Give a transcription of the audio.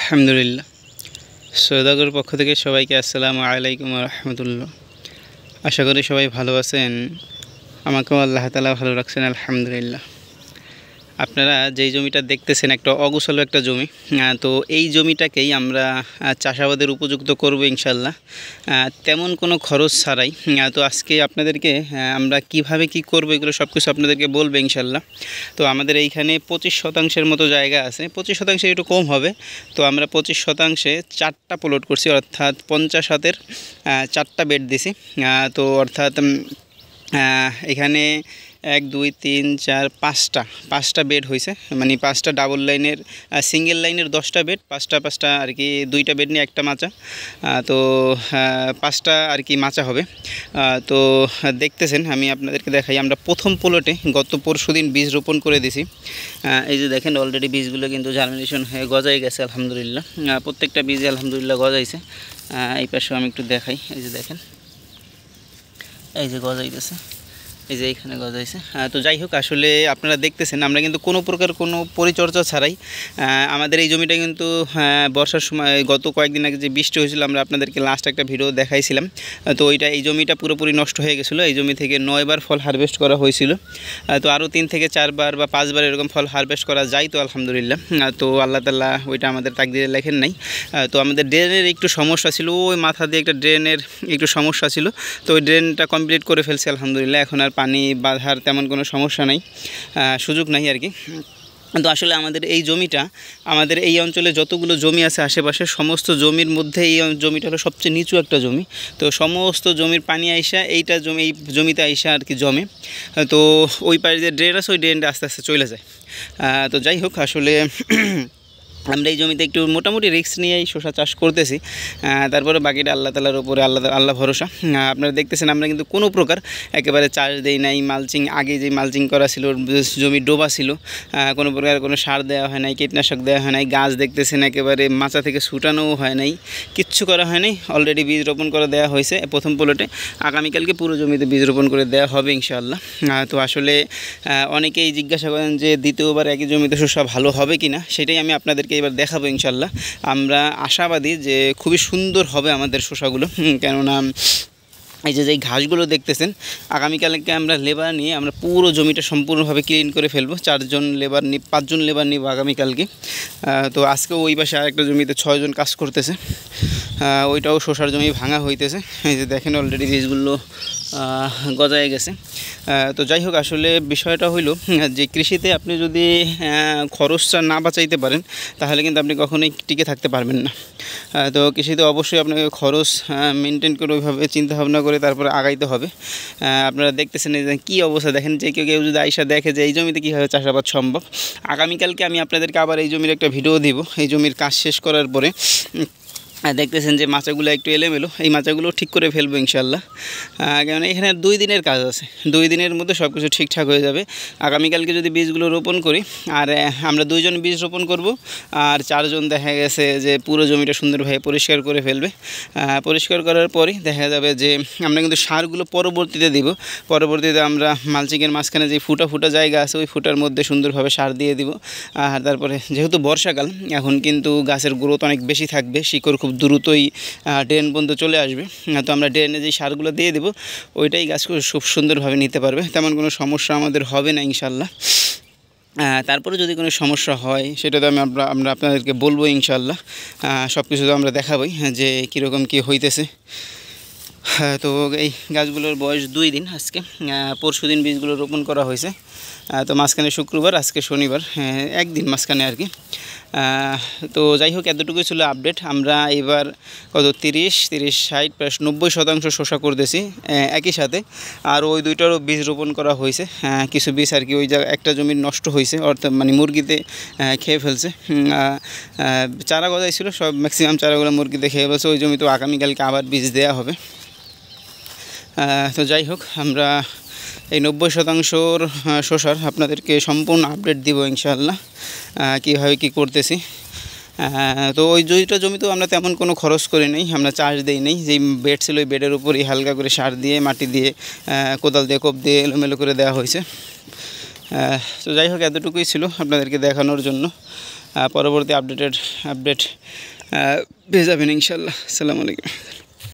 আলহামদুলিল্লাহ। সৌদাগর পক্ষ থেকে সবাইকে আসসালামু আলাইকুম ওয়া রাহমাতুল্লাহ। আশা করি সবাই ভালো আছেন। আমাকেও আল্লাহ তাআলা ভালো রাখছেন আলহামদুলিল্লাহ। আপনারা যেই জমিটা দেখতেছেন একটা অগোছালো একটা জমি, তো এই জমিটাকেই আমরা চাষাবাদের উপযুক্ত করব ইনশাল্লাহ, তেমন কোনো খরচ ছাড়াই। তো আজকে আপনাদেরকে আমরা কিভাবে কি করব এগুলো সব কিছু আপনাদেরকে বলবো ইনশাল্লাহ। তো আমাদের এইখানে 25% মতো জায়গা আছে, 25% একটু কম হবে। তো আমরা 25%-এ 4টা প্লট করছি, অর্থাৎ 50 হাতের 4টা বেড দিছি। তো অর্থাৎ এখানে 1 2 3 4 5টা বেড হয়েছে, মানে 5টা ডাবল লাইনের, সিঙ্গেল লাইনের 10টা বেড, 5টা আর কি, 2টা বেড নিয়ে একটা মাচা। তো 5টা আর কি মাচা হবে। তো দেখতেছেন, আমি আপনাদেরকে দেখাই। আমরা প্রথম প্লটে গত পরশুদিন বীজ রোপণ করে দিছি। এই যে দেখেন, অলরেডি বীজগুলো কিন্তু জার্মিনেশন হয়ে গজাই গেছে আলহামদুলিল্লাহ। প্রত্যেকটা বীজ আলহামদুলিল্লাহ গজাইছে। এই পাশেও আমি একটু দেখাই। এই যে দেখেন, এই যে গজাইতেছে, এই যে এইখানে গজাইছে। তো যাই হোক, আসলে আপনারা দেখতেছেন আমরা কিন্তু কোনো প্রকার কোনো পরিচর্যা ছাড়াই আমাদের এই জমিটা কিন্তু বর্ষার সময় গত কয়েকদিন আগে যে বৃষ্টি হয়েছিল, আমরা আপনাদেরকে লাস্ট একটা ভিডিও দেখাইছিলাম। তো এই জমিটা পুরোপুরি নষ্ট হয়ে গেছিলো। এই জমি থেকে 9বার ফল হারভেস্ট করা হয়েছিল। তো আরও 3 থেকে 4বার বা 5বার এরকম ফল হারভেস্ট করা যায় তো আলহামদুলিল্লাহ। তো আল্লাহ তাআলা ওইটা আমাদের তাকদিরে লেখেন নাই। তো আমাদের ড্রেনের একটু সমস্যা ছিল, ওই মাথা দিয়ে একটা ড্রেনের একটু সমস্যা ছিল। তো ওই ড্রেনটা কমপ্লিট করে ফেলছে আলহামদুলিল্লাহ। এখন আর পানি বাঁধার তেমন কোনো সমস্যা নাই, সুযোগ নাই আর কি। তো আসলে আমাদের এই জমিটা, আমাদের এই অঞ্চলে যতগুলো জমি আছে আশেপাশে সমস্ত জমির মধ্যে এই জমিটা হলো সবচেয়ে নিচু একটা জমি। তো সমস্ত জমির পানি আইসা এই জমিতে আইসা আর কি জমে। তো ওই পাশে যে ড্রেন আছে, ওই ড্রেনটা আস্তে আস্তে চলে যায়। তো যাই হোক, আসলে আমরা এই জমিতে একটু মোটামুটি রিস্ক নিয়েই শসা চাষ করতেছি। তারপরে বাকিটা আল্লাহ তাআলার উপরে, আল্লাহ ভরসা। আপনারা দেখতেছেন আমরা কিন্তু কোনো প্রকার একেবারে চাষ দেই নাই। মালচিং, আগে যে মালচিং করা ছিল, জমি ডোবা ছিল, কোনো প্রকার কোনো সার দেওয়া হয় নাই, কীটনাশক দেওয়া হয় নাই। গাছ দেখতেছেন একেবারে মাচা থেকে ছুটানোও হয় নাই, কিচ্ছু করা হয় নাই। অলরেডি বীজ রোপণ করে দেওয়া হয়েছে প্রথম প্লটে। আগামীকালকে পুরো জমিতে বীজ রোপণ করে দেওয়া হবে ইনশাআল্লাহ। তো আসলে অনেকেই জিজ্ঞাসা করেন যে দ্বিতীয়বার একই জমিতে শসা ভালো হবে কি না, সেটাই আমি আপনাদেরকে এবার দেখাবো ইনশাল্লাহ। আমরা আশাবাদী যে খুবই সুন্দর হবে আমাদের শসাগুলো, কেননা এই যে ঘাসগুলো দেখতেছেন, আগামীকালকে আমরা লেবার নিয়ে আমরা পুরো জমিটা সম্পূর্ণভাবে ক্লিন করে ফেলবো। 5জন লেবার নিব আগামীকালকে। তো আজকে ওই পাশে আরেকটা জমিতে 6 জন কাজ করতেছে, ওইটাও শসার জমি ভাঙা হইতেছে। এই যে দেখেন, অলরেডি বীজগুলো গজায় গেছে। তো যাই হোক, আসলে বিষয়টা হইল যে কৃষিতে আপনি যদি খরচটা না বাঁচাইতে পারেন, তাহলে কিন্তু আপনি কখনোই টিকে থাকতে পারবেন না। তো কৃষিতে অবশ্যই আপনাকে খরচ মেনটেন করে ওইভাবে চিন্তাভাবনা করে তারপরে আগাইতে হবে। আপনারা দেখতেছেন এই যে কী অবস্থা, দেখেন যে কেউ যদি আইসা দেখে যে এই জমিতে কীভাবে চাষাবাদ সম্ভব। আগামীকালকে আমি আপনাদেরকে আবার এই জমির একটা ভিডিও দিব। এই জমির কাজ শেষ করার পরে দেখতেছেন যে মাচাগুলো একটু এলোমেলো, এই মাচাগুলো ঠিক করে ফেলবো ইনশাল্লাহ। কেননা এখানে 2 দিনের কাজ আছে, 2 দিনের মধ্যে সব কিছু ঠিকঠাক হয়ে যাবে। আগামীকালকে যদি বীজগুলো রোপণ করি, আর আমরা 2 জন বীজ রোপণ করব, আর 4 জন দেখা গেছে যে পুরো জমিটা সুন্দরভাবে পরিষ্কার করে ফেলবে। পরিষ্কার করার পরে দেখা যাবে যে আমরা কিন্তু সারগুলো পরবর্তীতে দিব। পরবর্তীতে আমরা মালচিংয়ের মাঝখানে যে ফুটা জায়গা আছে, ওই ফুটার মধ্যে সুন্দরভাবে সার দিয়ে দিব। আর তারপরে যেহেতু বর্ষাকাল, এখন কিন্তু গাছের গ্রোথ অনেক বেশি থাকবে, শিকড় খুব দ্রুতই ড্রেন পর্যন্ত চলে আসবে। তো আমরা ড্রেনে যে সারগুলো দিয়ে দেবো, ওইটাই গাছ খুব সুন্দরভাবে নিতে পারবে, তেমন কোনো সমস্যা আমাদের হবে না ইনশাল্লাহ। তারপরে যদি কোনো সমস্যা হয়, সেটা তো আমরা আপনাদেরকে বলবো ইনশাল্লাহ। সব কিছু তো আমরা দেখাবই যে কীরকম কী হইতেছে। তো এই গাছগুলোর বয়স 2 দিন। আজকে পরশুদিন বীজগুলো রোপণ করা হয়েছে। তো মাঝখানে শুক্রবার, আজকে শনিবার, 1 দিন মাঝখানে আর কি। তো যাই হোক, এতটুকুই ছিল আপডেট। আমরা এবার কত 30, 60, প্রায় 90% শসা করতেছি একই সাথে। আর ওই 2টারও বীজ রোপণ করা হয়েছে। কিছু বীজ আর কি ওই একটা জমির নষ্ট হয়েছে, অর্থাৎ মানে মুরগিতে খেয়ে ফেলছে। চারা গজাইছিল, সব ম্যাক্সিমাম চারাগুলো মুরগিতে খেয়ে ফেলছে। ওই জমি তো আগামীকালকে আবার বীজ দেওয়া হবে। তো যাই হোক, আমরা এই 90%-র শসার আপনাদেরকে সম্পূর্ণ আপডেট দিব ইনশাআল্লাহ, কীভাবে কী করতেছি। তো ওই 2টা জমিতেও আমরা তেমন কোনো খরচ করি নাই, আমরা চাষ দিই নাই। যেই বেড ছিল, ওই বেডের উপরই হালকা করে সার দিয়ে, মাটি দিয়ে, কোদাল দিয়ে, কোপ দিয়ে এলোমেলো করে দেওয়া হয়েছে। তো যাই হোক, এতটুকুই ছিল আপনাদেরকে দেখানোর জন্য। পরবর্তী আপডেট পেয়ে যাবেন ইনশাল্লাহ। আসসালামু আলাইকুম।